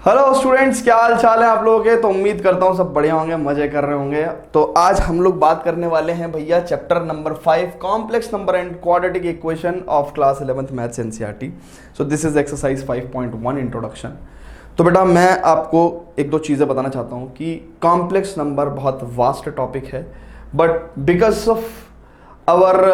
Hello students, क्या हाल चाल है आप लोगों के। तो उम्मीद करता हूँ सब बढ़िया होंगे, मजे कर रहे होंगे। तो आज हम लोग बात करने वाले हैं भैया chapter number 5 complex number and quadratic equation of class 11th maths NCERT. So this is exercise 5.1 introduction. तो बेटा मैं आपको एक दो चीज़ें बताना चाहता हूँ कि कॉम्प्लेक्स नंबर बहुत वास्ट टॉपिक है, but because of our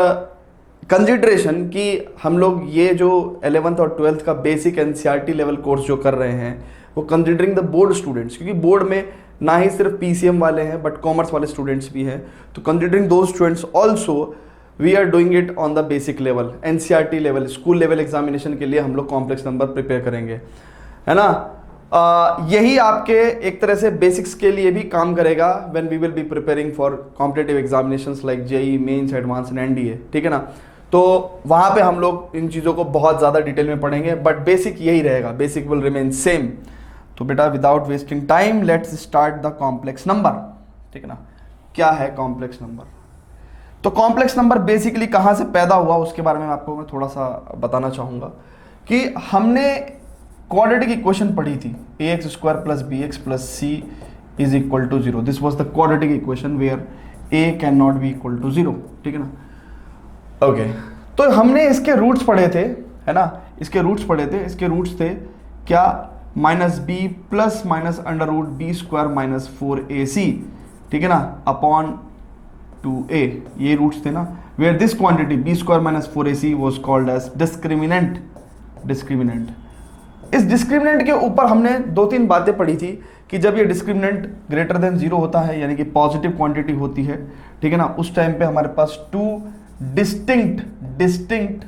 consideration कि हम लोग ये जो 11th और 12th का बेसिक एनसीईआरटी लेवल कोर्स जो कर रहे हैं वो कंसिडरिंग द बोर्ड स्टूडेंट्स, क्योंकि बोर्ड में ना ही सिर्फ पीसीएम वाले हैं बट कॉमर्स वाले स्टूडेंट्स भी हैं। तो कंसिडरिंग दो students also we are doing it on the basic level, NCERT level, school level examination के लिए हम लोग कॉम्प्लेक्स नंबर प्रिपेयर करेंगे, है ना। यही आपके एक तरह से बेसिक्स के लिए भी काम करेगा when we will be preparing for competitive examinations like JEE mains, advance and NDA, ठीक है ना। तो वहाँ पे हम लोग इन चीज़ों को बहुत ज़्यादा डिटेल में पढ़ेंगे, बट बेसिक यही रहेगा, बेसिक विल रिमेन सेम। तो बेटा without wasting time let's start the complex number, ठीक है ना। क्या है कॉम्प्लेक्स नंबर? तो कॉम्प्लेक्स नंबर बेसिकली कहाँ से पैदा हुआ उसके बारे में आपको मैं थोड़ा सा बताना चाहूँगा कि हमने क्वाड्रेटिक इक्वेशन पढ़ी थी, ax square plus B X plus C is equal to 0। This was the quadratic equation where a can not be equal to 0, ठीक है ना। ओके, तो हमने इसके रूट्स पढ़े थे, है ना, इसके रूट्स पढ़े थे। इसके रूट्स थे क्या? Minus B plus minus under root B square minus 4ac, ठीक है ना, अपॉन 2a, ये रूट्स थे ना। Where this quantity B square minus 4ac was called as discriminant. इस डिस्क्रिमिनेंट के ऊपर हमने दो तीन बातें पढ़ी थी कि जब ये डिस्क्रिमिनेंट ग्रेटर देन 0 होता है, यानी कि पॉजिटिव क्वांटिटी होती है, ठीक है ना, उस टाइम पे हमारे पास टू डिस्टिंक्ट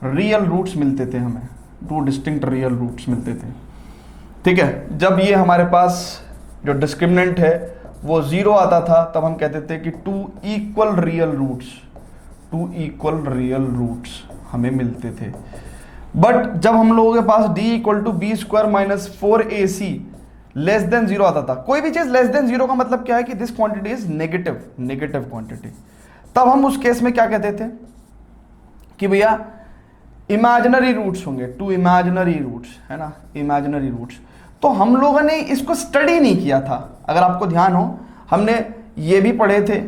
रियल रूट्स मिलते थे, हमें टू डिस्टिंक्ट रियल रूट्स मिलते थे, ठीक है। जब ये हमारे पास जो डिस्क्रिमिनेंट है वो 0 आता था तब हम कहते थे कि टू इक्वल रियल रूट्स हमें मिलते थे। बट जब हम लोगों के पास d equal to B square minus 4ac less than 0 आता था, कोई भी चीज लेस देन 0 का मतलब क्या है कि this quantity is negative quantity, तब हम उस केस में क्या कहते थे कि भैया इमेजिनरी रूट्स होंगे, टू इमेजिनरी रूट्स, है ना, इमेजिनरी रूट्स। तो हम लोगों ने इसको स्टडी नहीं किया था, अगर आपको ध्यान हो, हमने ये भी पढ़े थे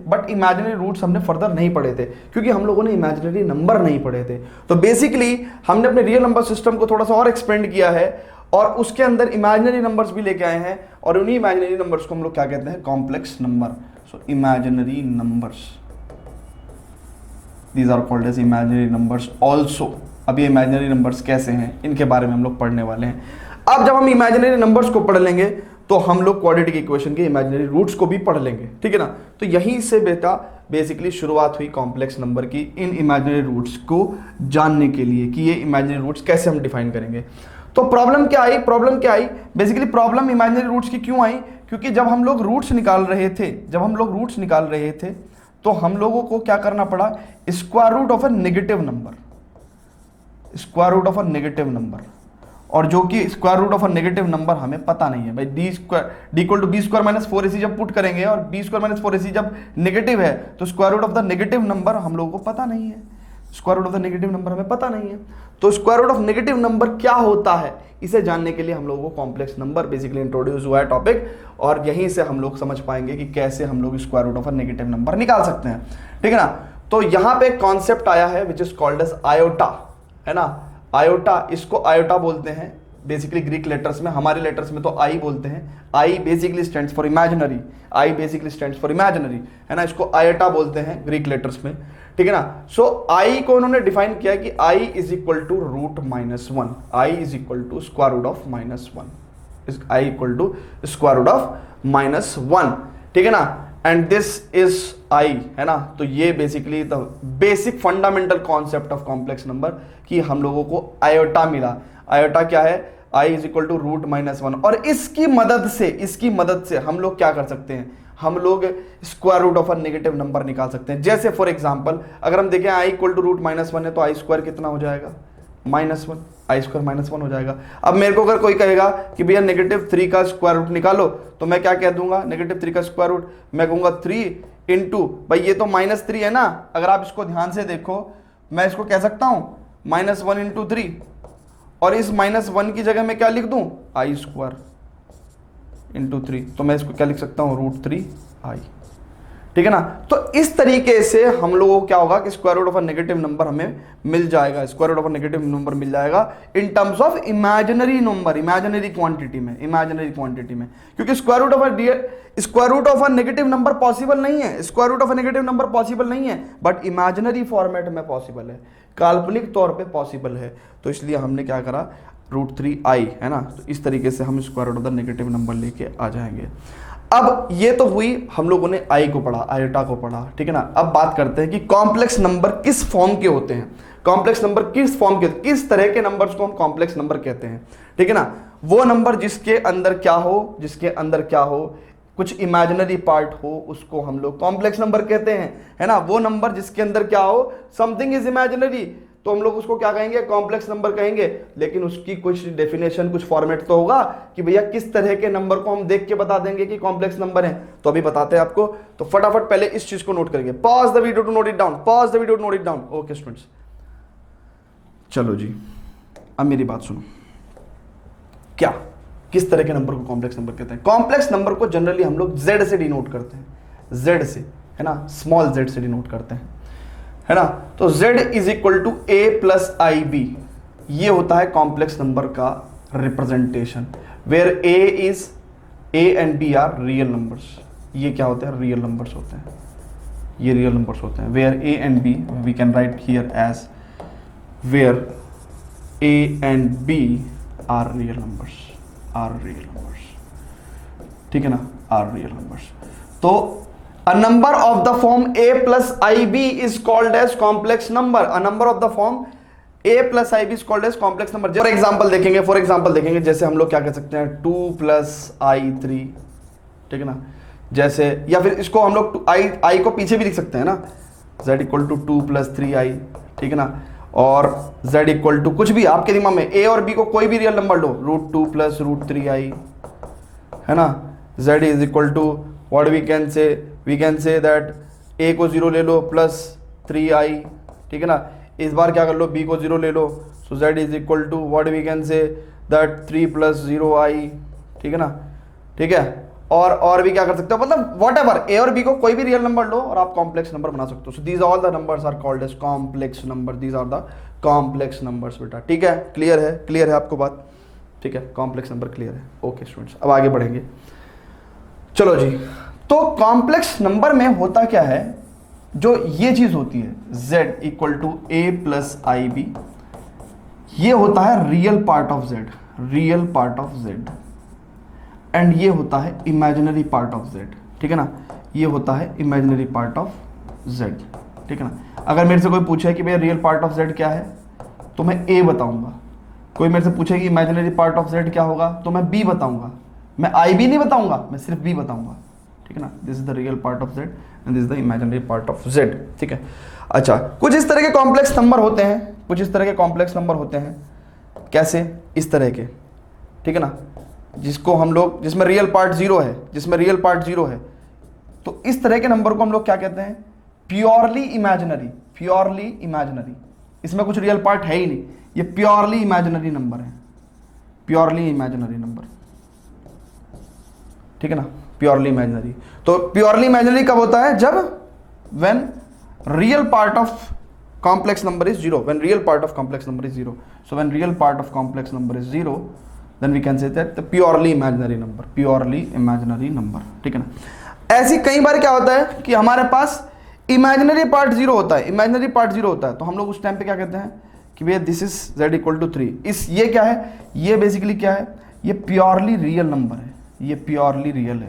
बट इमेजिनरी रूट्स हमने फर्दर नहीं पढ़े थे क्योंकि हम लोगों ने इमेजिनरी नंबर नहीं पढ़े थे। तो बेसिकली हमने अपने रियल नंबर सिस्टम को थोड़ा सा और एक्सपेंड किया है और उसके अंदर इमेजिनरी नंबर्स भी लेके आए हैं, और उन्हीं इमेजिनरी नंबर्स को हम लोग क्या कहते हैं? Complex number. So imaginary numbers, These are called as imaginary numbers also। अब ये imaginary numbers कैसे हैं इनके बारे में हम लोग पढ़ने वाले हैं। अब जब हम imaginary numbers को पढ़ लेंगे तो हम लोग quadratic equation के imaginary roots को भी पढ़ लेंगे, ठीक है ना। तो यहीं से बेटा बेसिकली शुरुआत हुई कॉम्प्लेक्स नंबर की, इन इमेजिनरी रूट्स को जानने के लिए कि ये इमेजिनरी रूट्स कैसे हम डिफाइन करेंगे। तो प्रॉब्लम क्या आई? बेसिकली प्रॉब्लम इमेजिनरी रूट्स की क्यों आई? क्योंकि जब हम लोग रूट्स निकाल रहे थे तो हम लोगों को क्या करना पड़ा? Square root of a negative number, और जो कि square root of a negative number हमें पता नहीं है भाई। D equal to B square minus 4ac जब पुट करेंगे और बी स्क्वायर माइनस 4ac जब नेगेटिव है तो square root of the negative number हम लोगों को पता नहीं है, square root of the negative number हमें पता नहीं है। तो square root of negative number क्या होता है, इसे जानने के लिए हम लोगों को कॉम्प्लेक्स नंबर बेसिकली इंट्रोड्यूस हुआ है टॉपिक, और यहीं से हम लोग समझ पाएंगे कि कैसे हम लोग square root of a negative number निकाल सकते हैं, ठीक है ना। तो यहाँ पे कॉन्सेप्ट आया है which is called as iota, है ना। आयोटा, इसको आयोटा बोलते हैं बेसिकली ग्रीक लेटर्स में, हमारे लेटर्स में तो आई बोलते हैं। I basically stands for imaginary, है ना, इसको आयोटा बोलते हैं ग्रीक लेटर्स में, ठीक है ना। सो आई को उन्होंने डिफाइन किया कि I is equal to root minus 1, I is equal to square root of minus 1, I equal to square root of minus 1, ठीक है ना। एंड दिस इज आई, है ना। तो ये basically the basic fundamental concept of complex number कि हम लोगों को आयोटा मिला। आयोटा क्या है? I is equal to root minus 1, और इसकी मदद से हम लोग क्या कर सकते हैं? हम लोग square root of a negative number निकाल सकते हैं। जैसे फॉर एग्जांपल अगर हम देखें I equal to root minus 1 है तो आई स्क्वायर कितना हो जाएगा? -1, आई स्क्वायर -1 हो जाएगा। अब मेरे को अगर कोई कहेगा कि भैया -3 का स्क्वायर रूट निकालो, तो मैं क्या कह दूंगा? -3 का स्क्वायर रूट मैं कहूंगा 3 इंटू, भाई ये तो -3 है ना, अगर आप इसको ध्यान से देखो मैं इसको कह सकता हूं -1 इंटू 3, और इस -1 की जगह मैं क्या लिख दूं, आई स्क्वायर इंटू 3, तो मैं इसको क्या लिख सकता हूं, √3i, ठीक है ना। तो इस तरीके से हम लोगों को क्या होगा कि square root of a negative number हमें मिल जाएगा, square root of a negative number मिल जाएगा in terms of imaginary number, imaginary quantity में, क्योंकि square root of a negative number possible नहीं है, square root of a negative number possible नहीं है, बट इमेजिनरी फॉर्मेट में पॉसिबल है, काल्पनिक तौर पे पॉसिबल है। तो इसलिए हमने क्या करा, √3i, है ना। तो इस तरीके से हम square root of the negative number लेके आ जाएंगे। अब ये तो हुई, हम लोगों ने आई को पढ़ा, आयोटा को पढ़ा, ठीक है ना। अब बात करते हैं कि कॉम्प्लेक्स नंबर किस फॉर्म के होते हैं, कॉम्प्लेक्स नंबर किस फॉर्म के, किस तरह के नंबर्स को हम कॉम्प्लेक्स नंबर कहते हैं, ठीक है ना। वो नंबर जिसके अंदर क्या हो, कुछ इमेजिनरी पार्ट हो, उसको हम लोग कॉम्प्लेक्स नंबर कहते हैं, है ना। वो नंबर जिसके अंदर क्या हो, समथिंग इज इमेजिनरी, तो हम लोग उसको क्या कहेंगे, कॉम्प्लेक्स नंबर कहेंगे। लेकिन उसकी कुछ डेफिनेशन, कुछ फॉर्मेट तो होगा कि भैया किस तरह के नंबर को हम देख के बता देंगे कि कॉम्प्लेक्स नंबर है। तो अभी बताते हैं आपको, तो फटाफट पहले इस चीज को नोट करेंगे। Pause the video to note it down, okay students. चलो जी, अब मेरी बात सुनो, क्या किस तरह के नंबर को कॉम्प्लेक्स नंबर कहते हैं। कॉम्प्लेक्स नंबर को जनरली हम लोग जेड से डिनोट करते हैं, जेड से, है ना, स्मॉल जेड से डिनोट करते हैं, है ना। तो z is equal to a+ib, ये होता है कॉम्प्लेक्स नंबर का representation, where a and b are real numbers. ये क्या होते हैं, रियल नंबर्स होते हैं, ये रियल नंबर्स होते हैं। Where a and b we can write here as where a and b are real numbers, ठीक है ना, आर रियल नंबर्स। तो a number of the form a+ib is called as complex number, a number of the form a+ib is called as complex number। For example देखेंगे, जैसे हम लोग क्या कह सकते हैं, 2+i3, ठीक है ना। जैसे, या फिर इसको हम लोग i को पीछे भी लिख सकते हैं ना, z इक्वल टू 2+3i, ठीक है ना। और z इक्वल टू कुछ भी आपके दिमाग में, a और b को कोई भी रियल नंबर लो, √2 + √3i, है ना। z is equal to what we can say that a को 0 ले लो +3i, ठीक है ना। इस बार क्या कर लो, b को 0 ले लो, so z is equal to what we can say that 3 + 0i, ठीक है ना, ठीक है। और भी क्या कर सकते हो, मतलब व्हाटएवर, a और b को कोई भी रियल नंबर लो और आप कॉम्प्लेक्स नंबर बना सकते हो। So these all the numbers are called as complex number, these are the complex numbers बेटा, ठीक है। क्लियर है आपको बात, ठीक है। कॉम्प्लेक्स नंबर क्लियर है, ओके स्टूडेंट्स। अब आगे बढ़ेंगे, चलो जी। तो कॉम्प्लेक्स नंबर में होता क्या है, जो ये चीज होती है z इक्वल टू a+ib, ये होता है real part of z, and ये होता है इमेजिनरी पार्ट ऑफ z, ठीक है ना। ये होता है इमेजिनरी पार्ट ऑफ z, ठीक है ना। अगर मेरे से कोई पूछे कि भैया रियल पार्ट ऑफ z क्या है, तो मैं a बताऊंगा। कोई मेरे से पूछे कि इमेजिनरी पार्ट ऑफ z क्या होगा, तो मैं b बताऊंगा। मैं ib नहीं बताऊंगा, मैं सिर्फ b बताऊंगा, ठीक है ना। This is the real part of z and this is the imaginary part of z, ठीक है। अच्छा, कुछ इस तरह के कॉम्प्लेक्स नंबर होते हैं, कैसे, इस तरह के, ठीक है ना, जिसको हम लोग, जिसमें रियल पार्ट जीरो है, तो इस तरह के नंबर को हम लोग क्या कहते हैं, प्योरली इमेजिनरी। इसमें कुछ रियल पार्ट है ही नहीं, ये प्योरली इमेजिनरी नंबर है, ठीक है ना, प्योरली इमेजिनरी। तो प्योरली इमेजिनरी कब होता है, जब when real part of complex number is zero, when real part of complex number is zero. So when real part of complex number is zero, then we can say that the purely imaginary number, ठीक है ना। ऐसी कई बार क्या होता है कि हमारे पास इमेजिनरी पार्ट जीरो होता है, तो हम लोग उस टाइम पे क्या कहते हैं कि भैया this is z equal to 3। ये क्या है, ये बेसिकली क्या है, ये प्योरली रियल नंबर है, ये प्योरली रियल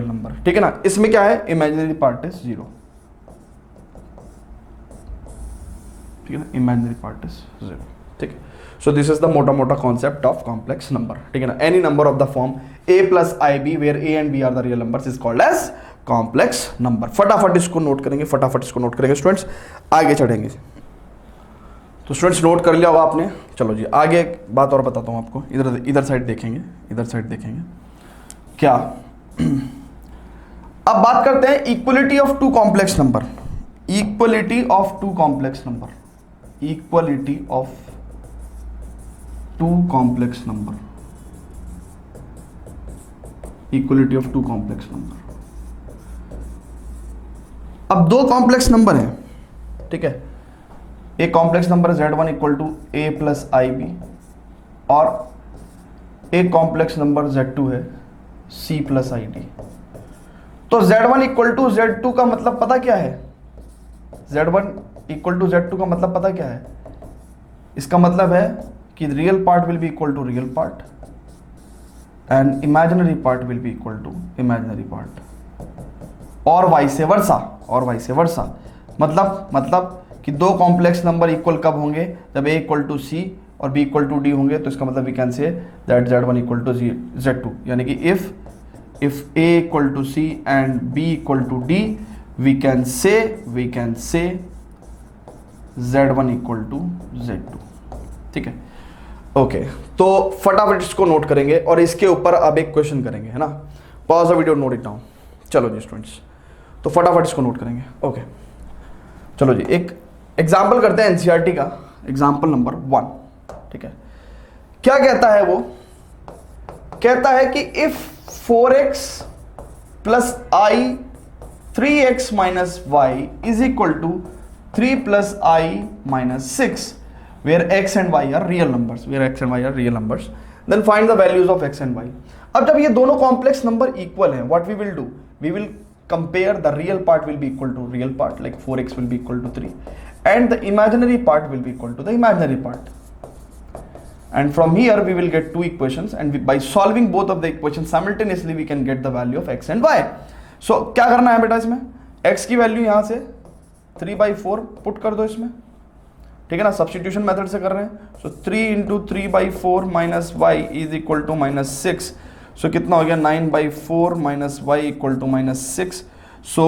नंबर, ठीक है ना। इसमें क्या है, इमेजिनरी पार्ट इज जीरो, ठीक है ना, इमेजिनरी पार्ट इज जीरो, ठीक है। सो दिस इज द मोटा कॉन्सेप्ट ऑफ कॉम्प्लेक्स नंबर, ठीक है ना। Any number of the form a+ib where a and b are the real numbers is called as complex number. फटाफट इसको नोट करेंगे स्टूडेंट्स, आगे चढ़ेंगे। तो स्टूडेंट्स नोट कर लिया होगा आपने। चलो जी, आगे एक बात और बताता हूँ आपको। इधर साइड देखेंगे, क्या अब बात करते हैं equality of two complex number. Equality of two complex number, equality of two complex number, equality of two complex number. अब दो कॉम्प्लेक्स नंबर हैं, ठीक है, एक complex number z1 equal to a plus I b और एक complex number z2 है c plus I D. तो z1 इक्वल टू z2 का मतलब पता क्या है, z1 इक्वल टू z2 का मतलब पता क्या है, इसका मतलब है कि real part will be equal to real part and imaginary part will be equal to imaginary part और वाइस वर्सा, और वाइस वर्सा। मतलब कि दो कॉम्प्लेक्स नंबर इक्वल कब होंगे, जब a इक्वल टू सी और b इक्वल टू डी होंगे। तो इसका मतलब we can say that z1 equal to z2, यानी कि if a equal to c and b equal to d, we can say z1 equal to z2, ठीक है। Okay, तो फटाफट इसको नोट करेंगे और इसके ऊपर अब एक क्वेश्चन करेंगे, है ना। Pause the video, note it down. चलो जी स्टूडेंट्स, तो फटाफट इसको नोट करेंगे। ओके चलो जी, एक एग्जाम्पल करते हैं एनसीईआरटी का, एग्जाम्पल नंबर 1, ठीक है। क्या कहता है वो, कहता है कि if 4x plus i 3x minus y is equal to 3 plus i minus 6 where x and y are real numbers, then find the values of x and y। अब जब ये दोनों कॉम्प्लेक्स नंबर इक्वल हैं, what we will do, we will compare the real part will be equal to real part, like 4x will be equal to 3 and the imaginary part will be equal to the imaginary part, and from here we will get two equations and by solving both of the equations simultaneously we can get the value of x and y। so क्या करना है बेटा, इसमें x की value यहां से 3/4 put कर दो इसमें, ठीक है ना, सब्स्टिट्यूशन मेथड से कर रहे हैं। So 3 into 3/4 minus y is equal to -6। So कितना हो गया, 9/4 minus y equal to -6। So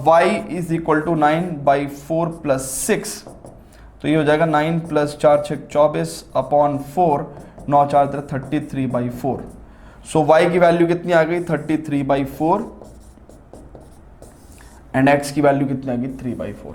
y is equal to 9/4 plus 6, तो ये हो जाएगा 9 प्लस 4 6 24 अपॉन 4, 9 4 33/4। सो वाई की वैल्यू कितनी आ गई, 33/4 एंड एक्स की वैल्यू कितनी आ गई, 3/4।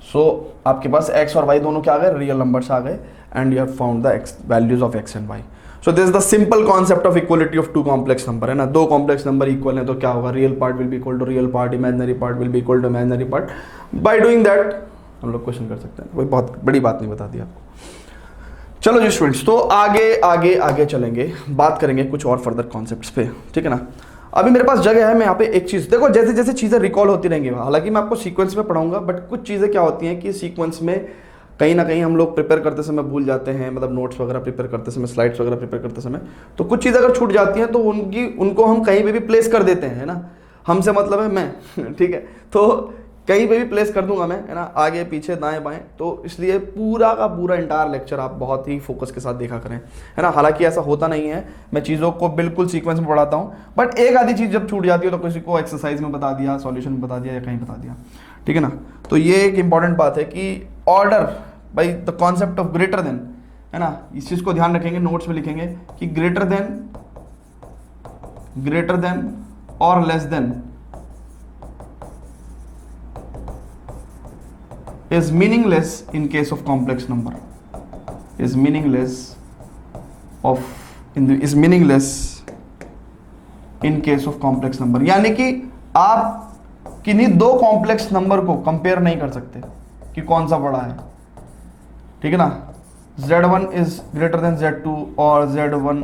सो आपके पास x और y दोनों क्या आ गए, रियल नंबर्स आ गए and you have found the values of x and y। So this is the simple concept of equality of two complex number, है ना। दो कॉम्प्लेक्स नंबर इक्वल हैं तो क्या होगा, real part will be equal to real part, imaginary part will be equal to imaginary part. By doing that हम लोग question कर सकते हैं, कोई बहुत बड़ी बात नहीं बता दी आपको। चलो जी स्टूडेंट्स, तो आगे चलेंगे, बात करेंगे कुछ और फर्दर कॉन्सेप्ट्स पे, ठीक है ना। अभी मेरे पास जगह है, मैं यहाँ पे एक चीज़ देखो, जैसे जैसे चीज़ें रिकॉल होती रहेंगी, हालांकि मैं आपको सीक्वेंस में पढ़ाऊंगा, बट कुछ चीज़ें क्या होती हैं कि सीक्वेंस में कहीं ना कहीं हम लोग प्रिपेयर करते समय भूल जाते हैं, मतलब नोट्स वगैरह प्रिपेयर करते समय, स्लाइड्स वगैरह प्रिपेयर करते समय, तो कुछ चीज़ें अगर छूट जाती हैं तो उनको हम कहीं पे भी प्लेस कर देते हैं, है ना। हमसे मतलब है मैं ठीक है, तो कहीं पे भी प्लेस कर दूंगा मैं, है ना, आगे पीछे दाएं बाएं। तो इसलिए पूरा का पूरा इंटायर लेक्चर आप बहुत ही फोकस के साथ देखा करें, है ना। हालांकि ऐसा होता नहीं है, मैं चीज़ों को बिल्कुल सीक्वेंस में पढ़ाता हूँ, बट एक आधी चीज़ जब छूट जाती है तो किसी को एक्सरसाइज में बता दिया, सॉल्यूशन में बता दिया या कहीं बता दिया, ठीक है ना। तो ये एक इंपॉर्टेंट बात है कि order by the concept of greater than, है ना, इस चीज़ को ध्यान रखेंगे, नोट्स में लिखेंगे कि ग्रेटर देन और less then is meaningless in case of complex number, is meaningless in case of complex number। यानी कि आप किन्हीं दो कॉम्प्लेक्स नंबर को कंपेयर नहीं कर सकते कि कौन सा बड़ा है, ठीक है ना। z1 is greater than z2 और z1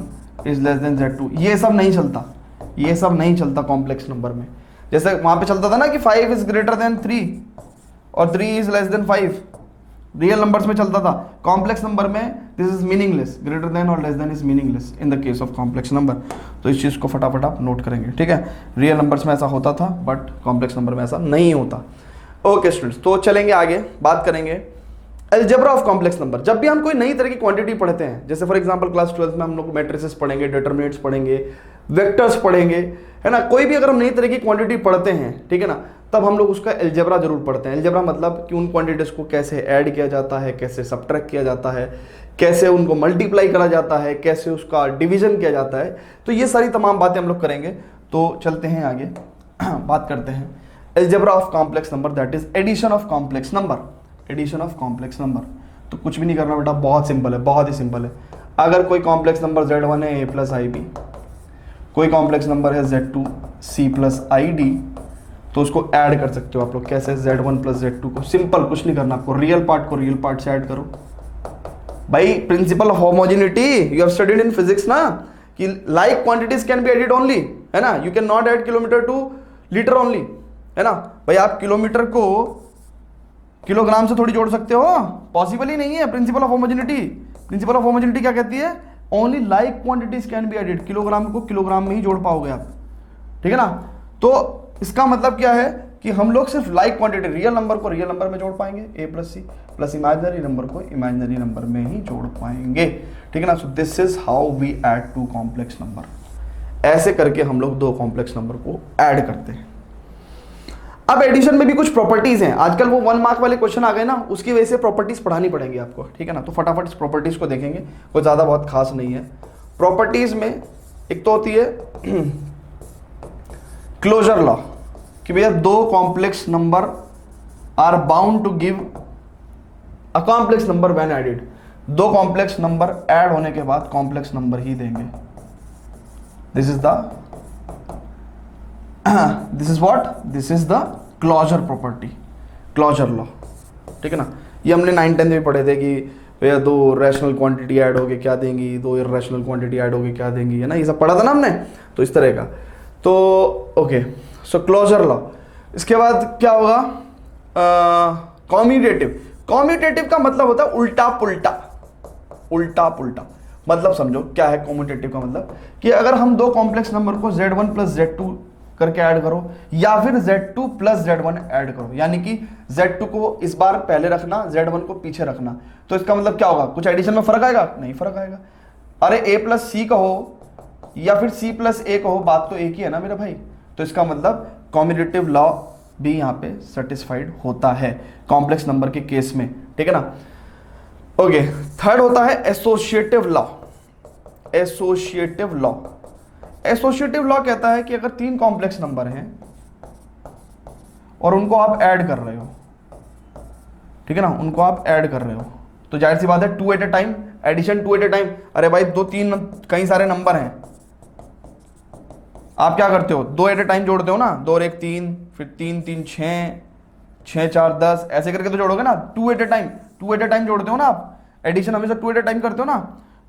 is less than z2, ये सब नहीं चलता कॉम्प्लेक्स नंबर में। जैसे वहां पे चलता था ना कि 5 is greater than 3 और 3 is less than 5, real numbers में चलता था। कॉम्प्लेक्स नंबर में this is meaningless, greater than और less than is meaningless in the case of complex number. तो इस चीज को फटाफट आप नोट करेंगे, ठीक है। रियल नंबर्स में ऐसा होता था बट कॉम्प्लेक्स नंबर में ऐसा नहीं होता। ओके स्टूडेंट्स, तो चलेंगे आगे, बात करेंगे अलजेब्रा ऑफ कॉम्प्लेक्स नंबर। जब भी हम कोई नई तरह की क्वांटिटी पढ़ते हैं, जैसे फॉर एग्जांपल क्लास 12 में हम लोग मैट्रिसेस पढ़ेंगे, डिटरमिनेंट्स पढ़ेंगे, वेक्टर्स पढ़ेंगे, है ना, कोई भी अगर हम नई तरह की क्वांटिटी पढ़ते हैं, ठीक है ना, तब हम लोग उसका अलजेब्रा जरूर पढ़ते हैं। अलजेब्रा मतलब कि उन क्वांटिटीज को कैसे ऐड किया जाता है, कैसे सबट्रैक्ट किया जाता है, कैसे उनको मल्टीप्लाई करा जाता है, कैसे उसका डिवीजन किया जाता है। तो ये सारी तमाम बातें हम लोग करेंगे। तो चलते हैं आगे, बात करते हैं algebra of complex number that is addition of complex number. Addition of complex number, तो कुछ भी नहीं करना बेटा, बहुत सिंपल है, बहुत ही सिंपल है। अगर कोई कॉम्प्लेक्स नंबर Z1 है a प्लस आई बी, कोई कॉम्प्लेक्स नंबर है Z2 C plus I D, तो उसको ऐड कर सकते हो आप लोग। कैसे? Z1 प्लस Z2 को, सिंपल, कुछ नहीं करना आपको, रियल पार्ट को रियल पार्ट से ऐड करो भाई। Principle of homogeneity you have studied in physics ना, कि like quantities can be added only, है ना। You can not add kilometre to litre only, है ना भाई। आप किलोमीटर को किलोग्राम से थोड़ी जोड़ सकते हो, पॉसिबल ही नहीं है। Principle of homogeneity, principle of homogeneity क्या कहती है? Only like quantities can be added, kilogram को किलोग्राम में ही जोड़ पाओगे आप, ठीक है ना। तो इसका मतलब क्या है कि हम लोग सिर्फ लाइक क्वांटिटी, रियल नंबर को रियल नंबर में जोड़ पाएंगे, a plus c, plus imaginary number को इमेजिनरी नंबर में ही जोड़ पाएंगे, ठीक है ना। So this is how we add two complex number. ऐसे करके हम लोग दो कॉम्प्लेक्स नंबर को ऐड करते हैं। अब एडिशन में भी कुछ प्रॉपर्टीज हैं, आजकल वो 1 मार्क वाले क्वेश्चन आ गए ना, उसकी वजह से प्रॉपर्टीज पढ़ानी पड़ेंगी आपको, ठीक है ना। तो फटाफट इस प्रॉपर्टीज को देखेंगे, कोई ज्यादा बहुत खास नहीं है। प्रॉपर्टीज में एक तो होती है क्लोजर लॉ, कि भैया दो complex number are bound to give a complex number when added. दो कॉम्प्लेक्स नंबर ऐड होने के बाद कॉम्प्लेक्स नंबर ही देंगे। This is what, this is the closure property, closure law, ठीक है ना। ये हमने 9th-10th में पढ़े थे कि भैया दो रैशनल क्वांटिटी ऐड होके क्या देंगी, दो इररेशनल क्वांटिटी ऐड होके क्या देंगी, है ना। ये सब पढ़ा था ना हमने, तो इस तरह का। तो ओके, सो क्लोजर लॉ। इसके बाद क्या होगा? कॉम्यूटेटिव। कॉम्यूटेटिव का मतलब होता है उल्टा पुल्टा, उल्टा पुल्टा। मतलब समझो क्या है कॉम्यूटेटिव का मतलब, कि अगर हम दो कॉम्प्लेक्स नंबर को Z1 प्लस Z2 करके ऐड करो, या फिर Z2 प्लस Z1 ऐड करो, यानी कि Z2 को इस बार पहले रखना, Z1 को पीछे रखना, तो इसका मतलब क्या होगा? कुछ एडिशन में फर्क आएगा? नहीं फर्क आएगा। अरे a प्लस सी कहो या फिर C प्लस ए कहो, बात तो एक ही है ना मेरा भाई। तो इसका मतलब कॉम्यूटेटिव लॉ भी यहाँ पे सेटिस्फाइड होता है कॉम्प्लेक्स नंबर के केस में, ठीक है ना। ओके, थर्ड होता है associative law. Associative law, associative law कहता है कि अगर तीन कॉम्प्लेक्स नंबर हैं और उनको आप ऐड कर रहे हो, ठीक है ना, उनको आप ऐड कर रहे हो, तो जाहिर सी बात है 2 at a time, addition 2 at a time. अरे भाई दो तीन कई सारे नंबर हैं, आप क्या करते हो? 2 एट ए टाइम जोड़ते हो ना, 2 और 1 3, फिर 3 3 6, 6 4 10, ऐसे करके तो जोड़ोगे ना। 2 at a time, 2 at a time जोड़ते हो ना आप, एडिशन हमेशा 2 एट ए टाइम करते हो ना।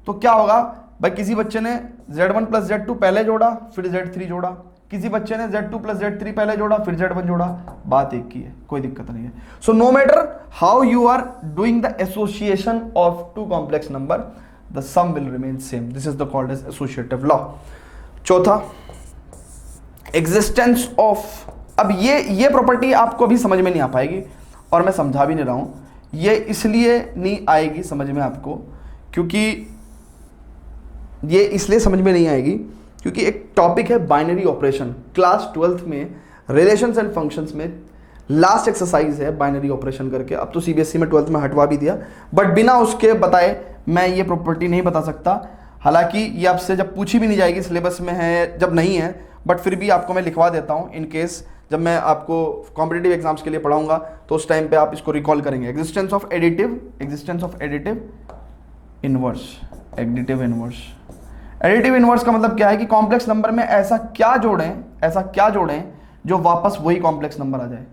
तो क्या होगा भाई, किसी बच्चे ने Z1 प्लस Z2 पहले जोड़ा, फिर Z3 जोड़ा, किसी बच्चे ने Z2 प्लस Z3 पहले जोड़ा, फिर Z1 जोड़ा, बात एक ही है, कोई दिक्कत नहीं है। So no matter how you are doing the association of two complex number, the sum will remain same. This is the called as associative law. चौथा, एग्जिस्टेंस ऑफ। अब ये प्रॉपर्टी आपको अभी समझ में नहीं आ पाएगी, और मैं समझा भी नहीं रहा हूं। ये इसलिए नहीं आएगी समझ में आपको, क्योंकि ये इसलिए समझ में नहीं आएगी क्योंकि एक टॉपिक है बाइनरी ऑपरेशन। क्लास 12th में रिलेशंस एंड फंक्शंस में लास्ट एक्सरसाइज है बाइनरी ऑपरेशन करके। अब तो सीबीएसई में 12th में हटवा भी दिया, बट बिना उसके बताए मैं ये प्रॉपर्टी नहीं बता सकता। हालांकि ये आपसे जब पूछी भी नहीं जाएगी, सिलेबस में है जब नहीं है, बट फिर भी आपको मैं लिखवा देता हूँ इन केस जब मैं आपको कॉम्पिटिटिव एग्जाम्स के लिए पढ़ाऊंगा, तो उस टाइम पे आप इसको रिकॉल करेंगे। Existence of additive, existence of additive inverse, additive inverse. Additive inverse का मतलब क्या है कि कॉम्प्लेक्स नंबर में ऐसा क्या जोड़ें जो वापस वही कॉम्प्लेक्स नंबर आ जाए।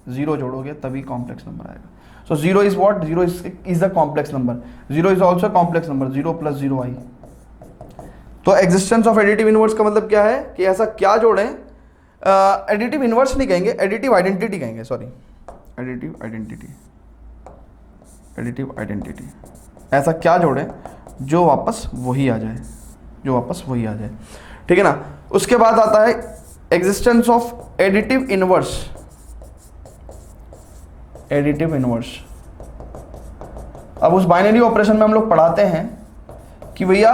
0 जोड़ोगे तभी कॉम्प्लेक्स नंबर आएगा। सो 0 is what, 0 is a complex number, 0 is also complex number, 0 plus 0 आई। तो एग्जिस्टेंस ऑफ एडिटिव इनवर्स का मतलब क्या है कि ऐसा क्या जोड़ें, एडिटिव इनवर्स नहीं कहेंगे, एडिटिव आइडेंटिटी कहेंगे, sorry, additive identity, additive identity. ऐसा क्या जोड़ें जो वापस वही आ जाए, जो वापस वही आ जाए, ठीक है ना। उसके बाद आता है existence of additive inverse, additive inverse. अब उस बाइनरी ऑपरेशन में हम लोग पढ़ाते हैं कि भैया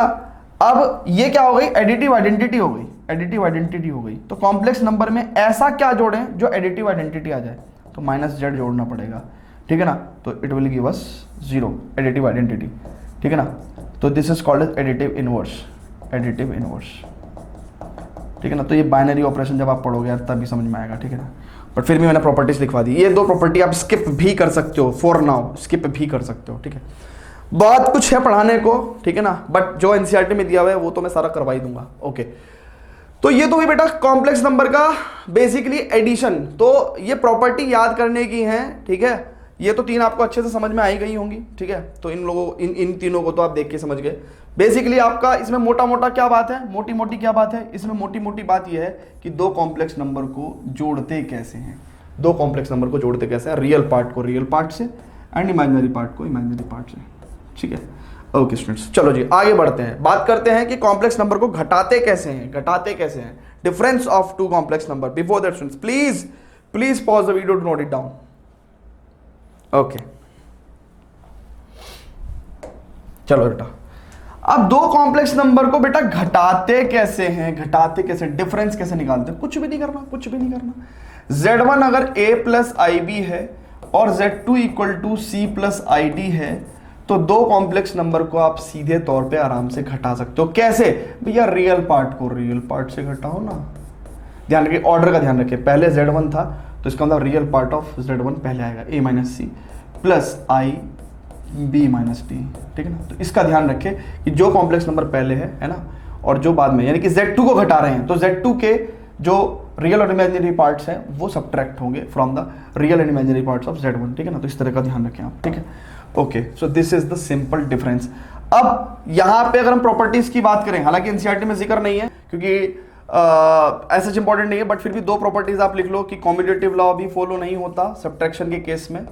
अब ये क्या हो गई, एडिटिव आइडेंटिटी हो गई, एडिटिव आइडेंटिटी हो गई। तो कॉम्प्लेक्स नंबर में ऐसा क्या जोड़ें जो एडिटिव आइडेंटिटी आ जाए, तो -z जोड़ना पड़ेगा, ठीक है ना। तो it will give us 0, additive identity, ठीक है ना। तो this is called as additive inverse, additive inverse, ठीक है ना। तो ये बाइनरी ऑपरेशन जब आप पढ़ोगे यार तभी समझ में आएगा, ठीक है ना। बट फिर भी मैंने प्रॉपर्टीज लिखवा दी। ये दो प्रॉपर्टी आप स्किप भी कर सकते हो, फॉर नाउ स्किप भी कर सकते हो, ठीक है। बहुत कुछ है पढ़ाने को, ठीक है ना, बट जो एनसीईआरटी में दिया हुआ है वो तो मैं सारा करवा ही दूंगा। ओके, तो ये तो हुई बेटा कॉम्प्लेक्स नंबर का बेसिकली एडिशन। तो ये प्रॉपर्टी याद करने की है, ठीक है। ये तो तीन आपको अच्छे से समझ में आई गई होंगी, ठीक है। तो इन लोगों इन तीनों को तो आप देख के समझ गए। बेसिकली आपका इसमें मोटा मोटा क्या बात है, मोटी मोटी क्या बात है, इसमें मोटी मोटी बात यह है कि दो कॉम्प्लेक्स नंबर को जोड़ते कैसे हैं, दो कॉम्प्लेक्स नंबर को जोड़ते कैसे हैं, रियल पार्ट को रियल पार्ट से एंड इमेजिनरी पार्ट को इमेजिनरी पार्ट से, ठीक है। ओके स्टूडेंट्स, चलो जी आगे बढ़ते हैं, बात करते हैं कि कॉम्प्लेक्स नंबर को घटाते कैसे हैं, घटाते कैसे हैं, difference of two complex number. Before that students please pause the video to note it down. Okay, चलो बेटा, अब दो कॉम्प्लेक्स नंबर को बेटा घटाते कैसे हैं, घटाते कैसे, डिफरेंस कैसे निकालते हैं, कुछ भी नहीं करना, कुछ भी नहीं करना। Z1 अगर a प्लस आई बी है और Z2 equal to c plus I d है, तो दो कॉम्प्लेक्स नंबर को आप सीधे तौर पे आराम से घटा सकते हो। कैसे भैया, रियल पार्ट को रियल पार्ट से घटाओ ना। ध्यान रखिए, ऑर्डर का ध्यान रखिए, पहले Z1 था तो इसका मतलब रियल पार्ट ऑफ Z1 पहले आएगा, a minus c plus I b minus d, ठीक है ना। तो इसका ध्यान रखें कि जो कॉम्प्लेक्स नंबर पहले है ना, और जो बाद में, यानी कि Z2 को घटा रहे हैं तो Z2 के जो रियल और इमेजिनरी पार्ट्स हैं वो सब्ट्रैक्ट होंगे from the real and imaginary parts of Z1, ठीक है ना। तो इस तरह का ध्यान रखें आप, ठीक है। Okay, so this is the simple difference. अब यहां पे अगर हम प्रॉपर्टीज की बात करें, हालांकि एनसीईआरटी में जिक्र नहीं है क्योंकि ऐसा इंपॉर्टेंट नहीं है, बट फिर भी दो प्रॉपर्टीज आप लिख लो कि कॉम्यूटेटिव लॉ भी फॉलो नहीं होता सब्ट्रैक्शन के केस में,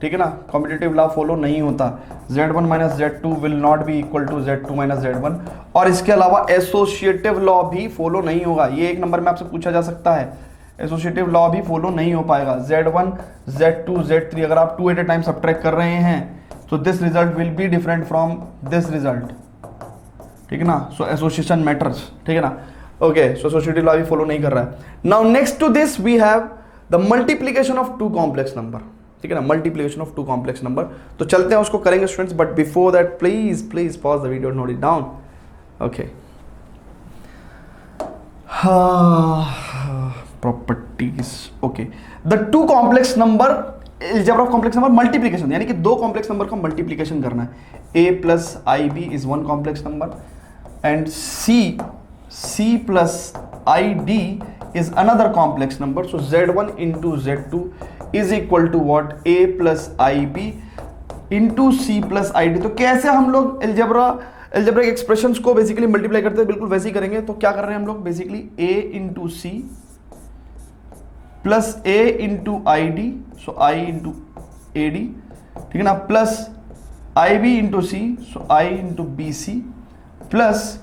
ठीक है ना। कॉम्पिटिटिव लॉ फॉलो नहीं होता, Z1 माइनस Z2 will not be equal to Z2 minus Z1। और इसके अलावा एसोसिएटिव लॉ भी फॉलो नहीं होगा। ये एक नंबर में आपसे पूछा जा सकता है, एसोसिएटिव लॉ भी फॉलो नहीं हो पाएगा। Z1 Z2 Z3 अगर आप 2 एट ए टाइम सब्ट्रैक्ट कर रहे हैं तो this result will be different from this result, ठीक है ना। सो एसोसिएशन मैटर्स, ठीक है ना। ओके, सो एसोसिएटिव लॉ भी फॉलो नहीं कर रहा है। Now next to this we have the multiplication of two complex number, ठीक है ना, multiplication of two complex number. तो चलते हैं, उसको करेंगे students, but before that please pause the video, note it down. Okay, properties. Okay, the two complex number, algebra of complex number multiplication, यानी कि दो कॉम्प्लेक्स नंबर का मल्टीप्लिकेशन करना है। a plus I b is one complex number and c plus I d is another complex number. So Z1 into Z2 is equal to what, a plus ib into c plus id। तो कैसे हम लोग algebraic expressions को basically multiply करते हैं, बिल्कुल वैसे ही करेंगे। तो क्या कर रहे हैं हम लोग, basically a into c plus a into id, so i into ad, ठीक है ना, plus ib into c, so i into bc plus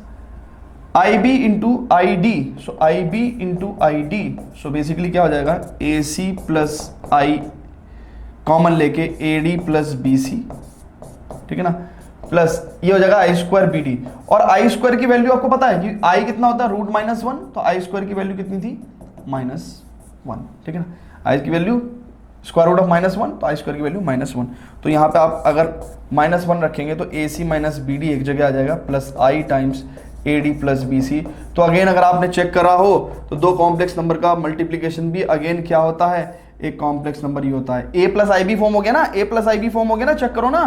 IB into I D, so IB into I D, so basically क्या हो जाएगा, AC plus आई common लेके AD plus BC, ठीक है ना, प्लस ये हो जाएगा आई स्क्वायर बी डी। और आई स्क्वायर की वैल्यू आपको पता है कि आई कितना होता है, रूट माइनस वन, तो आई स्क्वायर की वैल्यू कितनी थी, -1, ठीक है ना। आई की वैल्यू स्क्वायर रूट ऑफ -1, तो आई स्क्वायर की वैल्यू -1। तो यहाँ पे आप अगर -1 रखेंगे तो AC माइनस बी डी एक जगह आ जाएगा, प्लस आई टाइम्स AD प्लस BC। तो अगेन अगर आपने चेक करा हो तो दो कॉम्प्लेक्स नंबर का मल्टीप्लिकेशन भी अगेन क्या होता है, एक कॉम्प्लेक्स नंबर ही होता है। A प्लस IB फॉर्म हो गया ना, A प्लस IB फॉर्म हो गया ना, चेक करो ना,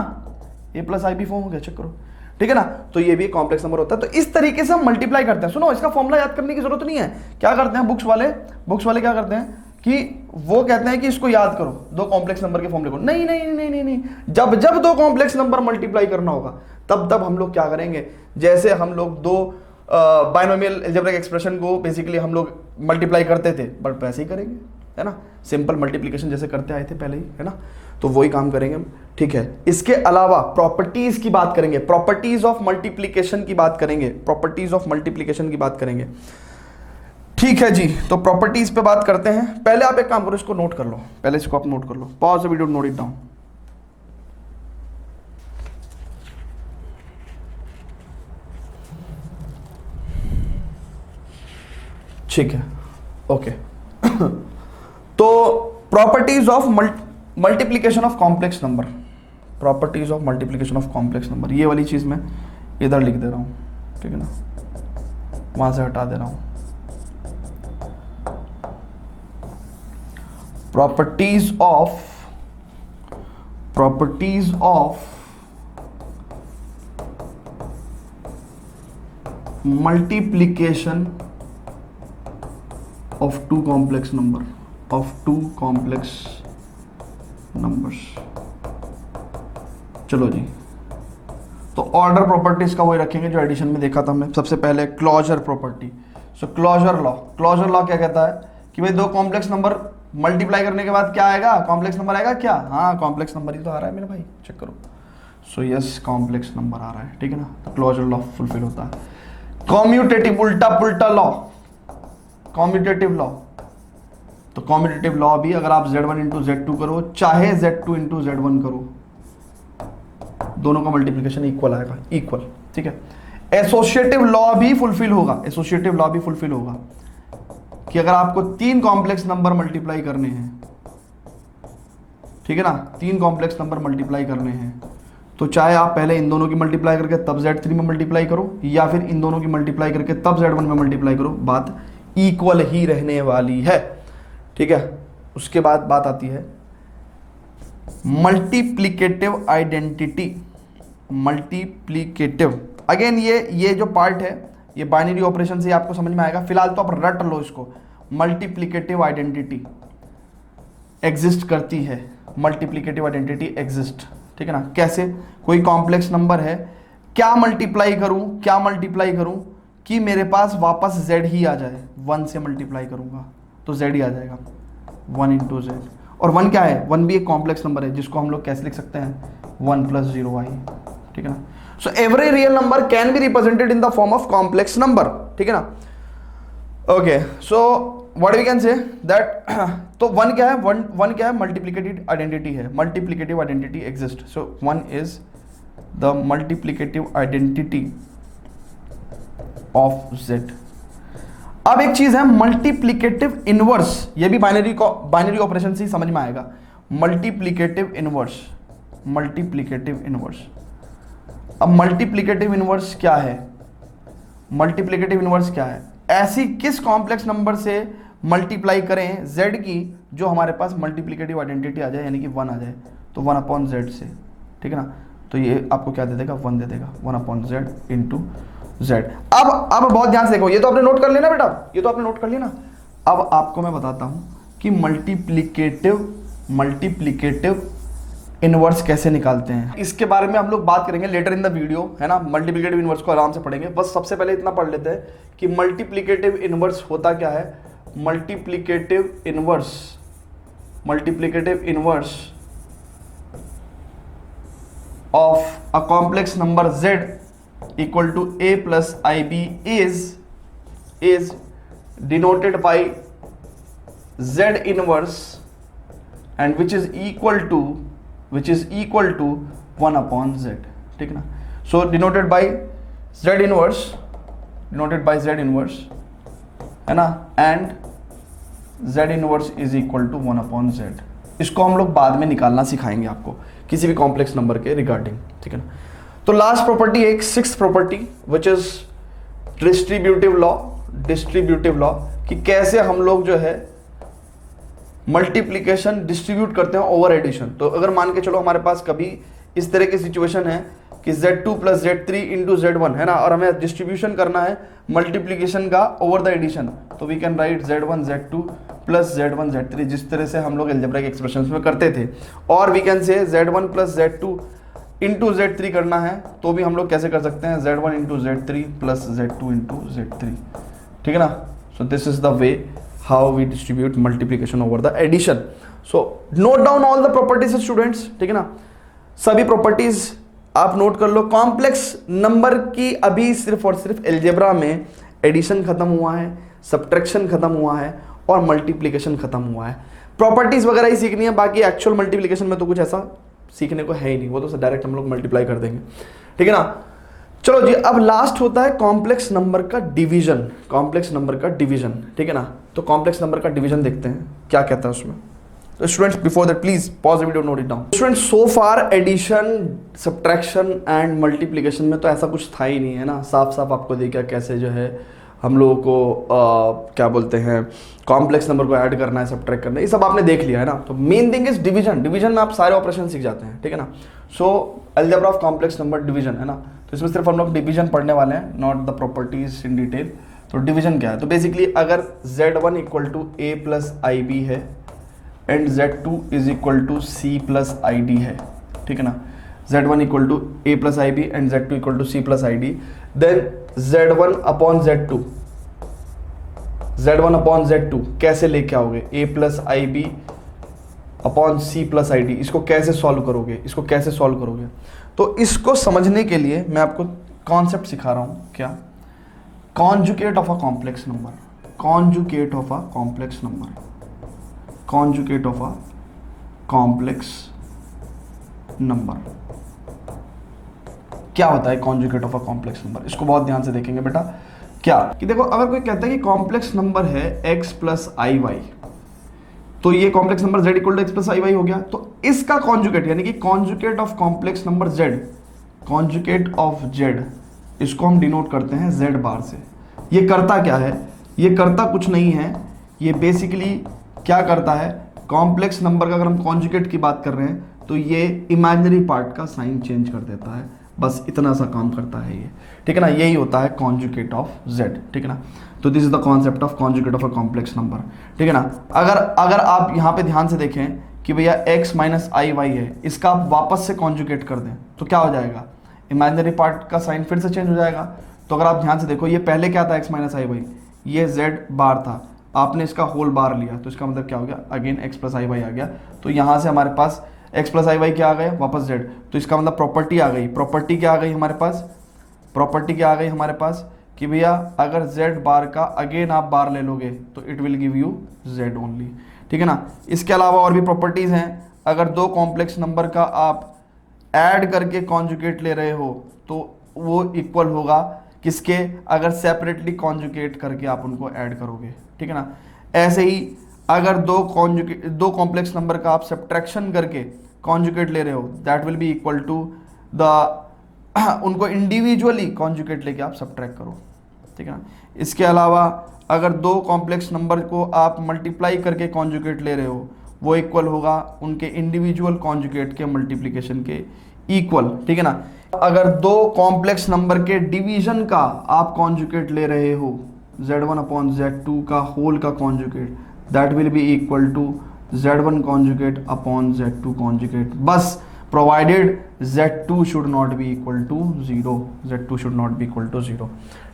A प्लस IB फॉर्म हो गया, चेक करो, ठीक है ना। तो ये भी कॉम्प्लेक्स नंबर होता है। तो इस तरीके से हम मल्टीप्लाई करते हैं। सुनो, इसका फॉर्मूला याद करने की जरूरत नहीं है। क्या करते हैं बुक्स वाले क्या करते हैं कि वो कहते हैं कि इसको याद करो, दो कॉम्प्लेक्स नंबर के फॉर्मूले को। नहीं नहीं नहीं नहीं नहीं, जब जब दो कॉम्प्लेक्स नंबर मल्टीप्लाई करना होगा तब तब हम लोग क्या करेंगे, जैसे हम लोग दो बाइनोमियल अलजेब्रिक एक्सप्रेशन को बेसिकली हम लोग मल्टीप्लाई करते थे, बट वैसे ही करेंगे, है ना, सिंपल मल्टीप्लिकेशन जैसे करते आए थे पहले ही, है ना। तो वही काम करेंगे हम, ठीक है। इसके अलावा प्रॉपर्टीज की बात करेंगे, प्रॉपर्टीज ऑफ मल्टीप्लिकेशन की बात करेंगे, प्रॉपर्टीज ऑफ मल्टीप्लिकेशन की बात करेंगे, ठीक है जी। तो प्रॉपर्टीज पे बात करते हैं। पहले आप एक काम करो, इसको नोट कर लो, पहले इसको आप नोट कर लो, pause the video, note it down. ठीक है, ओके। तो properties of multiplication of complex number, properties of multiplication of complex number, ये वाली चीज मैं इधर लिख दे रहा हूं, ठीक है ना, वहां से हटा दे रहा हूं। Properties of multiplication of two complex numbers. चलो जी, तो ऑर्डर प्रॉपर्टीज का वही रखेंगे जो एडिशन में देखा था हमने। सबसे पहले क्लोजर प्रॉपर्टी। सो क्लोजर लॉ क्या कहता है कि भाई दो कॉम्प्लेक्स नंबर मल्टीप्लाई करने के बाद क्या आएगा, कॉम्प्लेक्स नंबर आएगा क्या? हाँ, कॉम्प्लेक्स नंबर ही तो आ रहा है मेरे भाई, चेक करो। सो यस, कॉम्प्लेक्स नंबर आ रहा है, ठीक है ना। तो क्लोजर लॉ फुलफिल होता है। कॉम्यूटेटिव, उल्टा पुल्टा लॉ, कॉम्यूटेटिव लॉ। तो कॉम्यूटेटिव लॉ भी अगर आप Z1 इंटू Z2 करो, चाहे Z2 इंटू Z1 करो, दोनों का मल्टीप्लिकेशन इक्वल आएगा, इक्वल, ठीक है। एसोसिएटिव लॉ भी फुलफिल होगा, एसोसिएटिव लॉ भी फुलफिल होगा कि अगर आपको तीन कॉम्प्लेक्स नंबर मल्टीप्लाई करने हैं, ठीक है ना, तीन कॉम्प्लेक्स नंबर मल्टीप्लाई करने हैं, तो चाहे आप पहले इन दोनों की मल्टीप्लाई करके तब Z3 में मल्टीप्लाई करो, या फिर इन दोनों की मल्टीप्लाई करके तब Z1 में मल्टीप्लाई करो, बात इक्वल ही रहने वाली है, ठीक है। उसके बाद बात आती है मल्टीप्लिकेटिव आइडेंटिटी। मल्टीप्लिकेटिव, अगेन ये जो पार्ट है ये बाइनरी ऑपरेशन से आपको समझ में आएगा, फिलहाल तो आप रट लो इसको। मल्टीप्लिकेटिव आइडेंटिटी एग्जिस्ट करती है, मल्टीप्लिकेटिव आइडेंटिटी एग्जिस्ट, ठीक है ना। कैसे? कोई कॉम्प्लेक्स नंबर है, क्या मल्टीप्लाई करूं कि मेरे पास वापस z ही आ जाए। 1 से मल्टीप्लाई करूंगा तो z ही आ जाएगा, 1 इंटू z। और 1 क्या है? 1 भी एक कॉम्प्लेक्स नंबर है जिसको हम लोग कैसे लिख सकते हैं, 1 + 0i, ठीक है ना। So every real number can be represented in the form of complex number, ठीक है ना। Okay, so what we can say that तो 1 क्या है? 1 क्या है? मल्टीप्लिकेटिव आइडेंटिटी है, multiplicative identity exist. So 1 is the multiplicative identity of z। अब एक चीज है मल्टीप्लिकेटिव इनवर्स, ये भी बाइनरी ऑपरेशन से ही समझ में आएगा। मल्टीप्लिकेटिव इनवर्स, अब मल्टीप्लिकेटिव इनवर्स क्या है? मल्टीप्लिकेटिव इनवर्स क्या है? ऐसी किस कॉम्प्लेक्स नंबर से मल्टीप्लाई करें z की जो हमारे पास मल्टीप्लिकेटिव आइडेंटिटी आ जाए, यानी कि 1 आ जाए, तो 1/z से, ठीक है ना। तो ये आपको क्या दे देगा? 1 दे देगा, 1/z इंटू z। अब बहुत ध्यान से देखो, ये तो आपने नोट कर लेना बेटा, ये तो आपने नोट कर लिया ना। अब आपको मैं बताता हूं कि मल्टीप्लिकेटिव इनवर्स कैसे निकालते हैं। इसके बारे में हम लोग बात करेंगे लेटर इन द वीडियो, है ना। मल्टीप्लिकेटिव इनवर्स को आराम से पढ़ेंगे, बस सबसे पहले इतना पढ़ लेते हैं कि मल्टीप्लिकेटिव इनवर्स होता क्या है। Multiplicative inverse of a complex number z equal to a plus ib is denoted by z inverse and which is equal to 1/z, ठीक है ना। so denoted by z inverse है ना, and z inverse is equal to 1/z। इसको हम लोग बाद में निकालना सिखाएंगे आपको किसी भी कॉम्प्लेक्स नंबर के रिगार्डिंग, ठीक है ना। तो लास्ट प्रॉपर्टी, एक 6th property which is distributive law, कि कैसे हम लोग जो है मल्टीप्लिकेशन डिस्ट्रीब्यूट करते हैं ओवर एडिशन। तो अगर मान के चलो हमारे पास कभी इस तरह की सिचुएशन है कि Z2 + Z3 इंटू Z1 है ना, और हमें डिस्ट्रीब्यूशन करना है मल्टीप्लिकेशन का ओवर द एडिशन, तो we can write Z1 Z2 + Z1 Z3, जिस तरह से हम लोग अलजेब्रिक एक्सप्रेशंस में करते थे। और we can say Z1 + Z2 into Z3 करना है तो भी हम लोग कैसे कर सकते हैं, Z1 into Z3 + Z2 into Z3, ठीक है ना। So this is the way how we distribute multiplication over the addition. So note down all the properties students, ठीक है ना। सभी प्रॉपर्टीज आप नोट कर लो। कॉम्प्लेक्स नंबर की अभी सिर्फ और सिर्फ अलजेब्रा में एडिशन खत्म हुआ है, सब्ट्रैक्शन खत्म हुआ है और मल्टीप्लिकेशन खत्म हुआ है। प्रॉपर्टीज वगैरह ही सीखनी है, बाकी एक्चुअल मल्टीप्लिकेशन में तो कुछ ऐसा सीखने को है ही नहीं, वो तो डायरेक्ट हम लोग मल्टीप्लाई कर देंगे, ठीक है ना। चलो जी, अब लास्ट होता है कॉम्प्लेक्स नंबर का डिवीजन, ठीक है ना। तो कॉम्प्लेक्स नंबर का डिवीजन देखते हैं क्या कहता है उसमें। तो students before that please pause the video, note it down. Students so far addition, subtraction and multiplication में तो ऐसा कुछ था ही नहीं, है ना। साफ साफ आपको देखा कैसे जो है हम लोगों को क्या बोलते हैं, कॉम्प्लेक्स नंबर को ऐड करना है, सब्ट्रैक्ट करना है, ये सब आपने देख लिया है ना। तो main thing is division. Division में आप सारे ऑपरेशन सीख जाते हैं, ठीक है ना। So algebra of complex number division है ना, तो इसमें सिर्फ हम लोग डिवीजन पढ़ने वाले हैं, not the properties in detail. तो डिवीजन क्या है, तो बेसिकली अगर Z1 equal to A plus IB है and Z2 is equal to C plus ID है, ठीक है ना। Z1 equal to A plus IB and Z2 equal to C plus ID, then Z1 upon Z2, Z1 upon Z2 कैसे लेके आओगे, A plus IB upon C plus ID, इसको कैसे solve करोगे, इसको कैसे सॉल्व करोगे। तो इसको समझने के लिए मैं आपको कॉन्सेप्ट सिखा रहा हूं, क्या, conjugate of a complex number, conjugate of a complex number, conjugate of a complex number. क्या होता है conjugate of a complex number, इसको बहुत ध्यान से देखेंगे बेटा। क्या कि देखो, अगर कोई कहता है कि कॉम्प्लेक्स नंबर है x प्लस आई वाई, तो ये complex number z equal to x plus i y हो गया। तो इसका कॉन्जुगेट यानी कि conjugate of complex number z, conjugate of z, इसको हम डिनोट करते हैं z बार से। ये करता क्या है, ये करता कुछ नहीं है, ये बेसिकली क्या करता है, कॉम्प्लेक्स नंबर का अगर हम कॉन्जुगेट की बात कर रहे हैं तो ये इमेजिनरी पार्ट का साइन चेंज कर देता है, बस इतना सा काम करता है ये, ठीक है ना। यही होता है कॉन्जुगेट ऑफ z, ठीक है ना। तो this is the concept of conjugate of a complex number, ठीक है ना। अगर आप यहाँ पे ध्यान से देखें कि भैया x माइनस आई वाई है, इसका आप वापस से कॉन्जुगेट कर दें तो क्या हो जाएगा, इमेजिनरी पार्ट का साइन फिर से चेंज हो जाएगा। तो अगर आप ध्यान से देखो, ये पहले क्या था, x माइनस आई वाई, ये z बार था, आपने इसका होल बार लिया, तो इसका मतलब क्या हो गया, again x plus i Y आ गया। तो यहाँ से हमारे पास x प्लस आई वाई क्या आ गया, वापस z, तो इसका मतलब प्रॉपर्टी आ गई। प्रॉपर्टी क्या आ गई हमारे पास, प्रॉपर्टी क्या आ गई हमारे पास कि भैया अगर z बार का अगेन आप बार ले लोगे तो it will give you z only, ठीक है ना। इसके अलावा और भी प्रॉपर्टीज हैं, अगर दो कॉम्प्लेक्स नंबर का आप ऐड करके कॉन्जुगेट ले रहे हो तो वो इक्वल होगा किसके, अगर सेपरेटली कॉन्जुगेट करके आप उनको ऐड करोगे, ठीक है ना। ऐसे ही अगर दो कॉम्प्लेक्स नंबर का आप सब्ट्रैक्शन करके कॉन्जुगेट ले रहे हो, that will be equal to the उनको इंडिविजुअली कॉन्जुगेट लेके आप सब्ट्रैक्ट करो, ठीक है ना। इसके अलावा अगर दो कॉम्प्लेक्स नंबर को आप मल्टीप्लाई करके कॉन्जुगेट ले रहे हो, वो इक्वल होगा उनके इंडिविजुअल कॉन्जुगेट के मल्टीप्लिकेशन के इक्वल, ठीक है ना। अगर दो कॉम्प्लेक्स नंबर के डिवीजन का आप कॉन्जुगेट ले रहे हो, z1 अपॉन z2 का होल का conjugate, that will be equal to z1 conjugate upon z2 conjugate, बस provided z2 should not be equal to 0, z2 should not be equal to 0,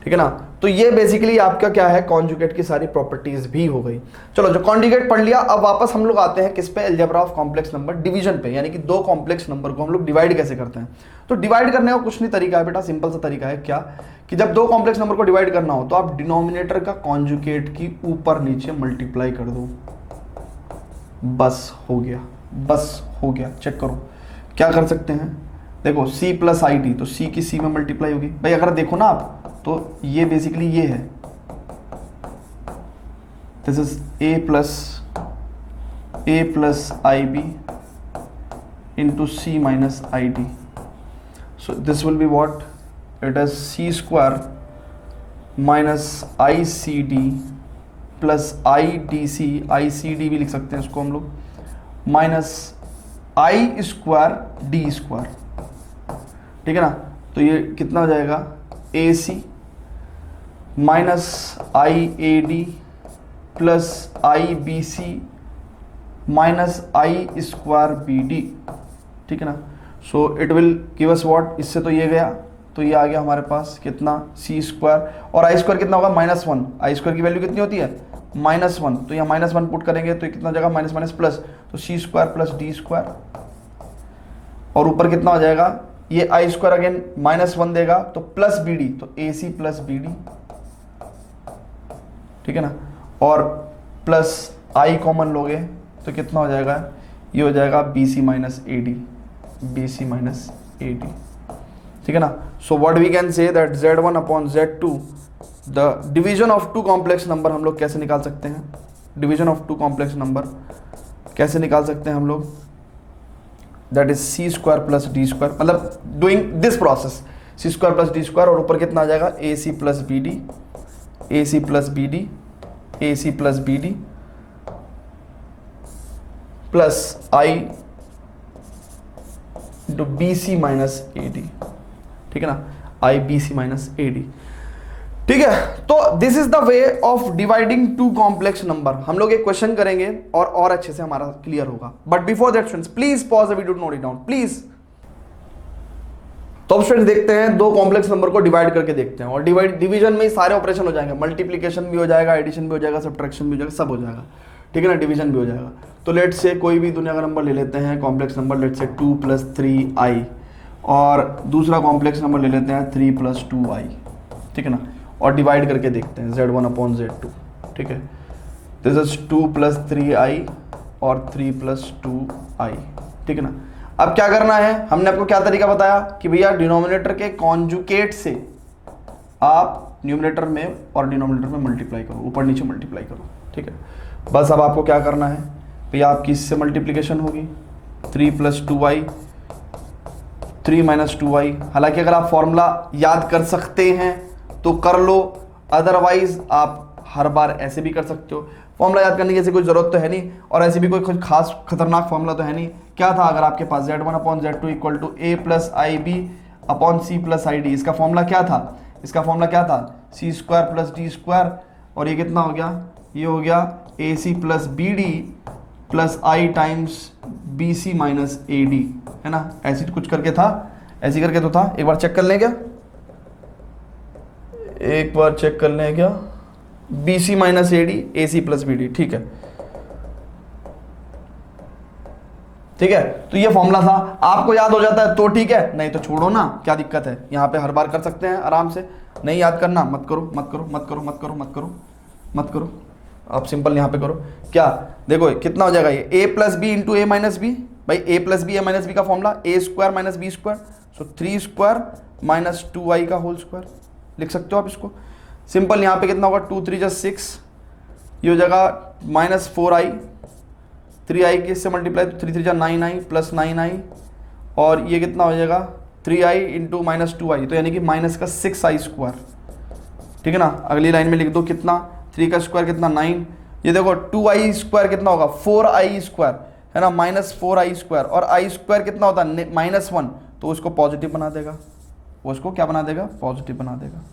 ठीक है ना। तो ये बेसिकली आपका क्या है, कॉन्जुगेट की सारी प्रॉपर्टीज भी हो गई। चलो, जो कॉन्जुगेट पढ़ लिया, अब वापस हम लोग आते हैं किस पे, algebra of complex number division पे, यानी कि दो कॉम्प्लेक्स नंबर को हम लोग डिवाइड कैसे करते हैं। तो डिवाइड करने का कुछ नहीं तरीका है बेटा, सिंपल सा तरीका है, क्या कि जब दो कॉम्प्लेक्स नंबर को डिवाइड करना हो तो आप डिनोमिनेटर का कॉन्जुगेट की ऊपर नीचे मल्टीप्लाई कर दो, बस हो गया, बस हो गया। चेक करो क्या कर सकते हैं, देखो c प्लस आई डी, तो c की c में मल्टीप्लाई होगी भाई। अगर देखो ना आप, तो ये बेसिकली ये है, this is a plus I B into C minus I D, so this will be what, it is c square minus I C D plus I D C, I C D भी लिख सकते हैं इसको हम लोग, minus I square D square, ठीक है ना। तो ये कितना हो जाएगा, A C minus I A D plus I B C minus I square B D, ठीक है ना। So it will give us what, इससे तो ये गया, तो ये आ गया हमारे पास कितना, सी स्क्वायर, और आई स्क्वायर कितना होगा, -1, आई स्क्वायर की वैल्यू कितनी होती है, -1, तो यहाँ -1 पुट करेंगे तो कितना जगह, माइनस माइनस प्लस, तो सी स्क्वायर प्लस डी स्क्वायर, और ऊपर कितना हो जाएगा, ये आई स्क्वायर अगेन -1 देगा तो प्लस बी डी, तो ए सी प्लस बी डी, ठीक है ना। और प्लस आई कॉमन लोगे तो कितना हो जाएगा, ये हो जाएगा B C minus A D, B C minus A D, ठीक है ना। So what we can say that z1 upon z2, the division of two complex number हम लोग कैसे निकाल सकते हैं, division of two complex number कैसे निकाल सकते हैं हम लोग, that is C square plus D square, मतलब doing this process, C square plus D square, और ऊपर कितना आ जाएगा, A C plus B D A C plus B D, A C plus B D plus I into B C minus A D, ठीक है ना, I B C minus A D, ठीक है। तो this is the way of dividing two complex number. हम लोग एक question करेंगे और अच्छे से हमारा क्लियर होगा, but before that students please pause the video, note it down please. तो अब स्टूडेंट्स देखते हैं, दो कॉम्प्लेक्स नंबर को डिवाइड करके देखते हैं, और डिवीजन में ही सारे ऑपरेशन हो जाएंगे, मल्टीप्लीकेशन भी हो जाएगा, एडिशन भी हो जाएगा, सब्ट्रैक्शन भी हो जाएगा, सब हो जाएगा, ठीक है ना, डिवीजन भी हो जाएगा। तो लेट से कोई भी दुनिया का नंबर ले लेते हैं, कॉम्प्लेक्स नंबर लेट से 2 + 3i, और दूसरा कॉम्प्लेक्स नंबर ले लेते हैं 3 + 2i, ठीक है ना, और डिवाइड करके देखते हैं z1/z2, ठीक है। दिस इज 2 + 3i और 3 + 2i, ठीक है ना। अब क्या करना है, हमने आपको क्या तरीका बताया कि भैया डिनोमिनेटर के कॉन्जुकेट से आप न्यूमरेटर में और डिनोमिनेटर में मल्टीप्लाई करो, ऊपर नीचे मल्टीप्लाई करो, ठीक है। बस अब आपको क्या करना है भैया, आपकी इससे मल्टीप्लिकेशन होगी 3 + 2i, 3 - 2i। हालांकि अगर आप फॉर्मूला याद कर सकते हैं तो कर लो, अदरवाइज आप हर बार ऐसे भी कर सकते हो। फॉर्मूला याद करने की ऐसी कोई जरूरत तो है नहीं, और ऐसी भी कोई कुछ खास खतरनाक फॉर्मूला तो है नहीं। क्या था, अगर आपके पास z1/z2 = a + ib/c + id, इसका फॉर्मूला क्या था, इसका फॉर्मूला क्या था, c² + d², और ये कितना हो गया, ये हो गया ac + bd + i times bc minus ad, है ना, ऐसी कुछ करके था, ऐसी करके तो था। एक बार चेक कर लें क्या, एक बार चेक कर लें क्या, BC minus AD, AC + BD, ठीक है, ठीक है। तो ये फॉर्मूला था, आपको याद हो जाता है तो ठीक है, नहीं तो छोड़ो ना, क्या दिक्कत है, यहाँ पे हर बार कर सकते हैं आराम से। नहीं याद करना, मत करो मत करो मत करो मत करो मत करो मत करो, आप सिंपल यहाँ पे करो। क्या देखो कितना हो जाएगा, ये a + b × a - b, भाई a + b a - b का फॉर्मूला a² - b², सो 3² - 2i का होल स्क्वायर, लिख सकते हो आप इसको सिंपल। यहाँ पे कितना होगा, 2 × 3 = 6, ये हो जाएगा -4i, 3i के इससे मल्टीप्लाई, तो 3 × 3 = 9i + 9i, और ये कितना हो जाएगा 3i × -2i, तो यानी कि -6i², ठीक है ना। अगली लाइन में लिख दो कितना, 3 का स्क्वायर कितना 9, ये देखो 2i² कितना होगा 4i², है ना, -4i², और i² कितना होता है -1, तो उसको पॉजिटिव बना देगा, वो उसको क्या बना देगा, पॉजिटिव बना देगा,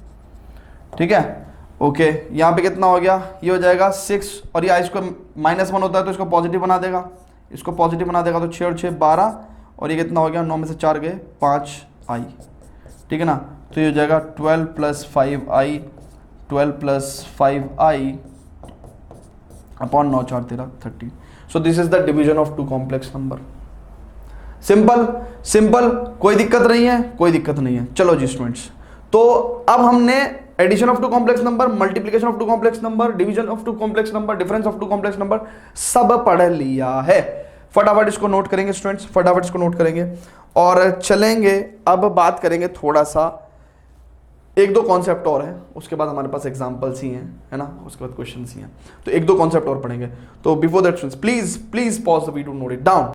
ठीक है। ओके, यहाँ पे कितना हो गया, ये हो जाएगा 6, और ये i² -1 होता है तो इसको पॉजिटिव बना देगा, इसको पॉजिटिव बना देगा, तो 6 और 6 12, और ये कितना हो गया, 9 में से 4 गए 5i, ठीक है ना। तो ये हो जाएगा 12 + 5i, 12 + 5i upon 9 4 13 13। So this is the division of two complex number. Simple simple, कोई दिक्कत नहीं है, कोई दिक्कत नहीं है। चलो जी स्टूडेंट्स, तो अब हमने addition of two complex number, multiplication of two complex number, division of two complex number, difference of two complex number सब पढ़ लिया है। फटाफट इसको नोट करेंगे स्टूडेंट्स, फटाफट इसको नोट करेंगे, और चलेंगे अब बात करेंगे थोड़ा सा, 1-2 कॉन्सेप्ट और हैं, उसके बाद हमारे पास एग्जाम्पल्स ही हैं, है ना, उसके बाद क्वेश्चंस ही हैं, तो 1-2 कॉन्सेप्ट और पढ़ेंगे। तो before that students please pause the video, note it down.